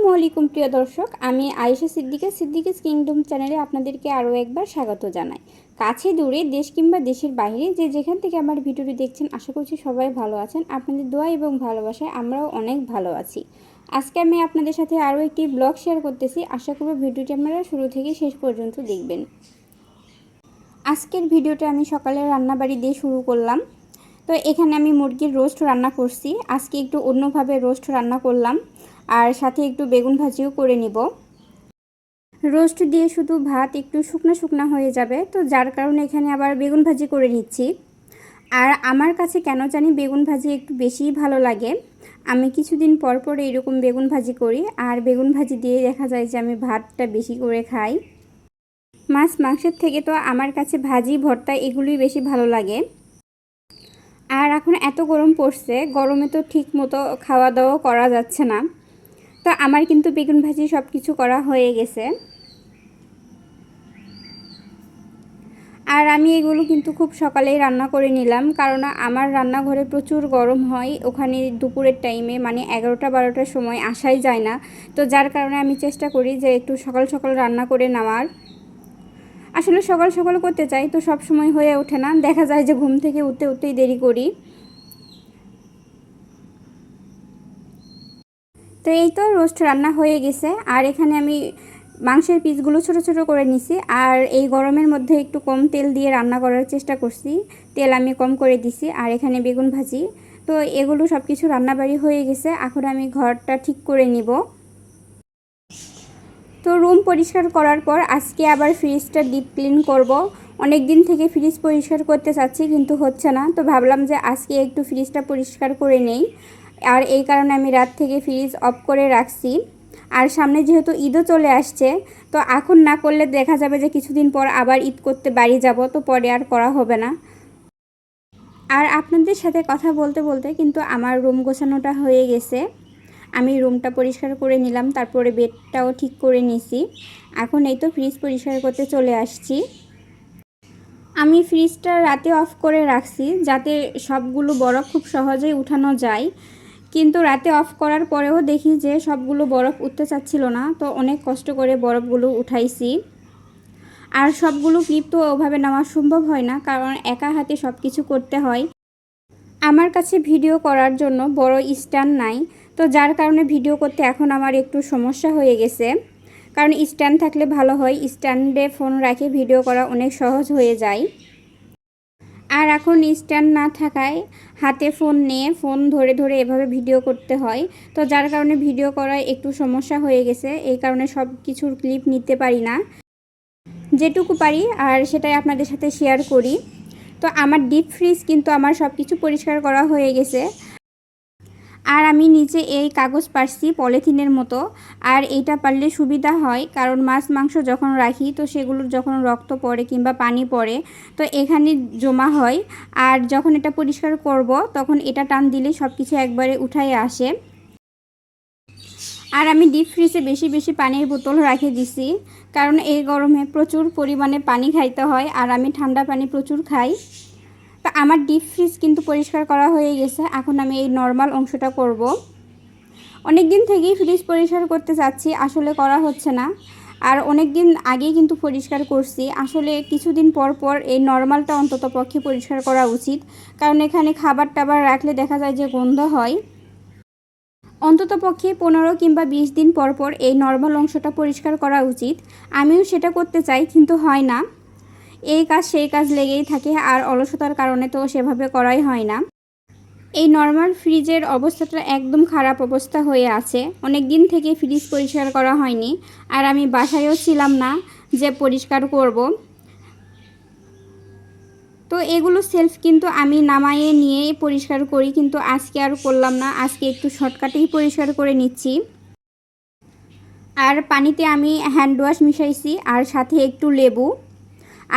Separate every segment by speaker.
Speaker 1: আসসালামু আলাইকুম প্রিয় দর্শক, আমি আয়েশা সিদ্দিকিস কিংডম চ্যানেলে আপনাদেরকে আরও একবার স্বাগত জানাই। কাছে দূরে দেশ কিংবা দেশের বাইরে যে যেখান থেকে আমার ভিডিওটি দেখছেন, আশা করছি সবাই ভালো আছেন। আপনাদের দোয়া এবং ভালোবাসায় আমরাও অনেক ভালো আছি। আজকে আমি আপনাদের সাথে আরও একটি ব্লগ শেয়ার করতেছি। আশা করব ভিডিওটি আপনারা শুরু থেকে শেষ পর্যন্ত দেখবেন। আজকের ভিডিওটা আমি সকালে রান্নাবাড়ি দিয়ে শুরু করলাম। তো এখানে আমি মুরগির রোস্ট রান্না করছি। আজকে একটু অন্যভাবে রোস্ট রান্না করলাম, আর সাথে একটু বেগুন ভাজিও করে নিব। রোস্ট দিয়ে শুধু ভাত একটু শুকনো শুকনো হয়ে যাবে, তো যার কারণে এখানে আবার বেগুন ভাজি করে নিচ্ছি। আর আমার কাছে কেন জানি বেগুন ভাজি একটু বেশিই ভালো লাগে। আমি কিছুদিন পর পর এরকম বেগুন ভাজি করি, আর বেগুন ভাজি দিয়ে দেখা যায় যে আমি ভাতটা বেশি করে খাই। মাছ মাংসের থেকে তো আমার কাছে ভাজি ভর্তা এগুলোই বেশি ভালো লাগে। আর এখন এত গরম পড়ছে, গরমে তো ঠিক মতো খাওয়া দাওয়া করা যাচ্ছে না। তো আমার কিন্তু বেগুন ভাজি সব কিছু করা হয়ে গেছে। আর আমি এগুলো কিন্তু খুব সকালেই রান্না করে নিলাম, কারণ আমার রান্নাঘরে প্রচুর গরম হয়। ওখানে দুপুরের টাইমে মানে 11টা-12টার সময় আসাই যায় না। তো যার কারণে আমি চেষ্টা করি যে একটু সকাল সকাল রান্না করে নেওয়ার। আসলে সকাল সকাল করতে চাই, তো সব সময় হয়ে ওঠে না। দেখা যায় যে ঘুম থেকে উঠতে উঠতেই দেরি করি। তো এই তো রোস্ট রান্না হয়ে গেছে। আর এখানে আমি মাংসের পিসগুলো ছোট ছোট করে নিছি। আর এই গরমের মধ্যে একটু কম তেল দিয়ে রান্না করার চেষ্টা করছি, তেল আমি কম করে দিছি। আর এখানে বেগুন ভাজি, তো এগুলো সব কিছু রান্নাবাড়ি হয়ে গেছে। এখন আমি ঘরটা ঠিক করে নিব। তো রুম পরিষ্কার করার পর আজকে আবার ফ্রিজটা ডিপ ক্লিন করব। অনেক দিন থেকে ফ্রিজ পরিষ্কার করতে চাচ্ছি, কিন্তু হচ্ছে না। তো ভাবলাম যে আজকে একটু ফ্রিজটা পরিষ্কার করে নেই। আর এই কারণে আমি রাত থেকে ফ্রিজ অফ করে রাখছি। আর সামনে যেহেতু ঈদও চলে আসছে, তো এখন না করলে দেখা যাবে যে কিছুদিন পর আবার ঈদ করতে বাড়ি যাব, তো পরে আর করা হবে না। আর আপনাদের সাথে কথা বলতে বলতে কিন্তু আমার রুম গোছানোটা হয়ে গেছে। আমি রুমটা পরিষ্কার করে নিলাম, তারপরে বেডটাও ঠিক করে নিছি। এখন এই তো ফ্রিজ পরিষ্কার করতে চলে আসছি। আমি ফ্রিজটা রাতে অফ করে রাখছি যাতে সবগুলো বরফ খুব সহজেই উঠানো যায়। কিন্তু রাতে অফ করার পরেও দেখি যে সবগুলো বরফ উঠতে চাচ্ছিল না, তো অনেক কষ্ট করে বরফগুলো উঠাইছি। আর সবগুলো ক্লিপ তো ওভাবে নেওয়া সম্ভব হয় না, কারণ একা হাতে সব কিছু করতে হয়। আমার কাছে ভিডিও করার জন্য বড় স্ট্যান্ড নাই, তো যার কারণে ভিডিও করতে এখন আমার একটু সমস্যা হয়ে গেছে। কারণ স্ট্যান্ড থাকলে ভালো হয়, স্ট্যান্ডে ফোন রেখে ভিডিও করা অনেক সহজ হয়ে যায়। আর এখন স্ট্যান্ড না থাকায় হাতে ফোন নিয়ে ফোন ধরে ধরে এভাবে ভিডিও করতে হয়। তো যার কারণে ভিডিও করায় একটু সমস্যা হয়ে গেছে। এই কারণে সব কিছুর ক্লিপ নিতে পারি না, যেটুকু পারি আর সেটাই আপনাদের সাথে শেয়ার করি। তো আমার ডিপ ফ্রিজ কিন্তু আমার সব কিছু পরিষ্কার করা হয়ে গেছে। আর আমি নিচে এই কাগজ পারছি পলিথিনের মতো। আর এইটা পারলে সুবিধা হয়, কারণ মাছ মাংস যখন রাখি তো সেগুলোর যখন রক্ত পড়ে কিংবা পানি পড়ে তো এখানে জমা হয়। আর যখন এটা পরিষ্কার করব তখন এটা টান দিলে সব কিছু একবারে উঠায় আসে। আর আমি ডিপ ফ্রিজে বেশি বেশি পানির বোতল রেখে দিছি, কারণ এই গরমে প্রচুর পরিমাণে পানি খাইতে হয়, আর আমি ঠান্ডা পানি প্রচুর খাই। তো আমার ডিপ ফ্রিজ কিন্তু পরিষ্কার করা হয়ে গেছে। এখন আমি এই নর্মাল অংশটা করব। অনেক দিন থেকেই ফ্রিজ পরিষ্কার করতে চাচ্ছি, আসলে করা হচ্ছে না। আর অনেক দিন আগেই কিন্তু পরিষ্কার করছি। আসলে কিছুদিন পর পর এই নর্মালটা অন্তত পক্ষে পরিষ্কার করা উচিত, কারণ এখানে খাবার টাবার রাখলে দেখা যায় যে গন্ধ হয়। অন্তত পক্ষে 15 কিংবা 20 দিন পর পর এই নর্মাল অংশটা পরিষ্কার করা উচিত। আমিও সেটা করতে চাই, কিন্তু হয় না। এই কাজ সেই কাজ লেগেই থাকে, আর অলসতার কারণে তো সেভাবে করাই হয় না। এই নর্মাল ফ্রিজের অবস্থাটা একদম খারাপ অবস্থা হয়ে আছে। অনেক দিন থেকে ফ্রিজ পরিষ্কার করা হয়নি, আর আমি বাসায়ও ছিলাম না যে পরিষ্কার করব। তো এগুলো সেলফ কিন্তু আমি নামাইয়ে নিয়ে পরিষ্কার করি, কিন্তু আজকে আর করলাম না। আজকে একটু শর্টকাটেই পরিষ্কার করে নিচ্ছি। আর পানিতে আমি হ্যান্ড ওয়াশ মিশাইছি, আর সাথে একটু লেবু।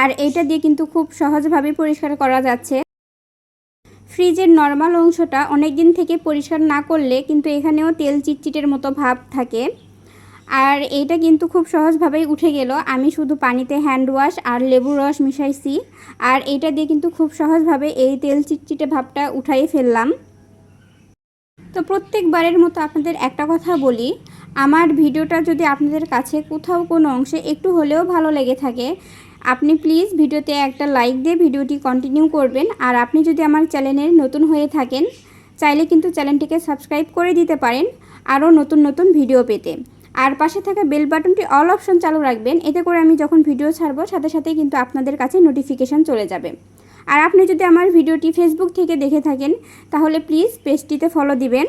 Speaker 1: আর এটা দিয়ে কিন্তু খুব সহজভাবে পরিষ্কার করা যাচ্ছে। ফ্রিজের নর্মাল অংশটা অনেক দিন থেকে পরিষ্কার না করলে কিন্তু এখানেও তেল চিটচিটের মতো ভাব থাকে। আর এইটা কিন্তু খুব সহজভাবেই উঠে গেল। আমি শুধু পানিতে হ্যান্ড ওয়াশ আর লেবুর রস মিশাইছি, আর এইটা দিয়ে কিন্তু খুব সহজভাবে এই তেল চিটচিটে ভাবটা উঠাই ফেললাম। তো প্রত্যেকবারের মতো আপনাদের একটা কথা বলি, আমার ভিডিওটা যদি আপনাদের কাছে কোথাও কোনো অংশে একটু হলেও ভালো লেগে থাকে, আপনি প্লিজ ভিডিওতে একটা লাইক দিয়ে ভিডিওটি কন্টিনিউ করবেন। আর আপনি যদি আমার চ্যানেলের নতুন হয়ে থাকেন, চাইলে কিন্তু চ্যানেলটিকে সাবস্ক্রাইব করে দিতে পারেন আরও নতুন নতুন ভিডিও পেতে। আর পাশে থাকা বেল বাটনটি অল অপশন চালু রাখবেন, এতে করে আমি যখন ভিডিও ছাড়বো সাথে সাথেই কিন্তু আপনাদের কাছে নোটিফিকেশান চলে যাবে। আর আপনি যদি আমার ভিডিওটি ফেসবুক থেকে দেখে থাকেন, তাহলে প্লিজ পেজটিতে ফলো দিবেন।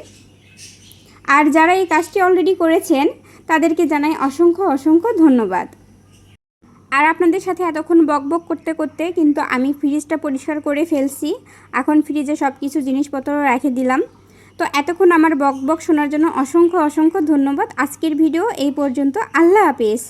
Speaker 1: আর যারা এই কাজটি অলরেডি করেছেন তাদেরকে জানাই অসংখ্য অসংখ্য ধন্যবাদ। আর আপনাদের সাথে এতক্ষণ বকবক করতে করতে কিন্তু আমি ফ্রিজটা পরিষ্কার করে ফেলছি। এখন ফ্রিজে সব কিছু জিনিসপত্র রেখে দিলাম। তো এতক্ষণ আমার বকবক শোনার জন্য অসংখ্য অসংখ্য ধন্যবাদ। আজকের ভিডিও এই পর্যন্ত। আল্লাহ হাফেজ।